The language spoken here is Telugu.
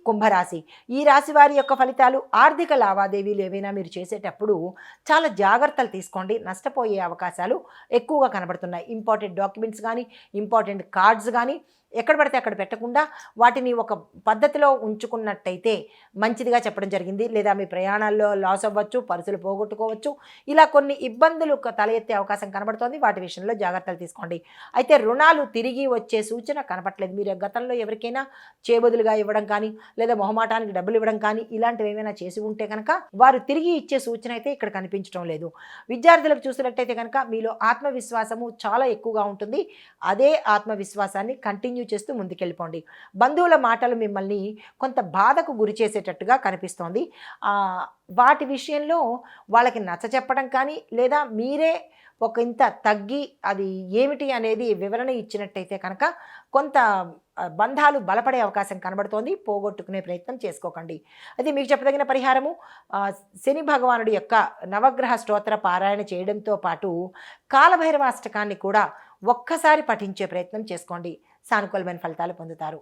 కుంభరాశి. ఈ రాశి వారి యొక్క ఫలితాలు: ఆర్థిక లావాదేవీలు ఏవైనా మీరు చేసేటప్పుడు చాలా జాగ్రత్తలు తీసుకోండి, నష్టపోయే అవకాశాలు ఎక్కువగా కనబడుతున్నాయి. ఇంపార్టెంట్ డాక్యుమెంట్స్ కానీ, ఇంపార్టెంట్ కార్డ్స్ కానీ ఎక్కడ పడితే అక్కడ పెట్టకుండా వాటిని ఒక పద్ధతిలో ఉంచుకున్నట్టయితే మంచిదిగా చెప్పడం జరిగింది. లేదా మీ ప్రయాణాల్లో లాస్ అవ్వచ్చు, పర్సులు పోగొట్టుకోవచ్చు, ఇలా కొన్ని ఇబ్బందులు తల ఎత్తే అవకాశం కనబడుతోంది. వాటి విషయంలో జాగ్రత్తలు తీసుకోండి. అయితే రుణాలు తిరిగి వచ్చే సూచన కనపట్లేదు. మీరు గతంలో ఎవరికైనా చేబదులుగా ఇవ్వడం కానీ, లేదా మొహమాటానికి డబ్బులు ఇవ్వడం కానీ ఇలాంటివి ఏమైనా చేసి ఉంటే కనుక వారు తిరిగి ఇచ్చే సూచన అయితే ఇక్కడ కనిపించడం లేదు. విద్యార్థులకు చూసినట్టయితే కనుక మీలో ఆత్మవిశ్వాసము చాలా ఎక్కువగా ఉంటుంది. అదే ఆత్మవిశ్వాసాన్ని కంటిన్యూ చేస్తూ ముందుకెళ్ళిపోండి. బంధువుల మాటలు మిమ్మల్ని కొంత బాధకు గురి చేసేటట్టుగా కనిపిస్తోంది. వాటి విషయంలో వాళ్ళకి నచ్చ చెప్పడం కానీ, లేదా మీరే ఒక ఇంత తగ్గి అది ఏమిటి అనేది వివరణ ఇచ్చినట్టయితే కనుక కొంత బంధాలు బలపడే అవకాశం కనబడుతోంది. పోగొట్టుకునే ప్రయత్నం చేసుకోకండి. అయితే మీకు చెప్పదగిన పరిహారము, శని భగవానుడి యొక్క నవగ్రహ స్తోత్ర పారాయణ చేయడంతో పాటు కాలభైరవాష్టకాన్ని కూడా ఒక్కసారి పఠించే ప్రయత్నం చేసుకోండి. సానుకూలమైన ఫలితాలు పొందుతారు.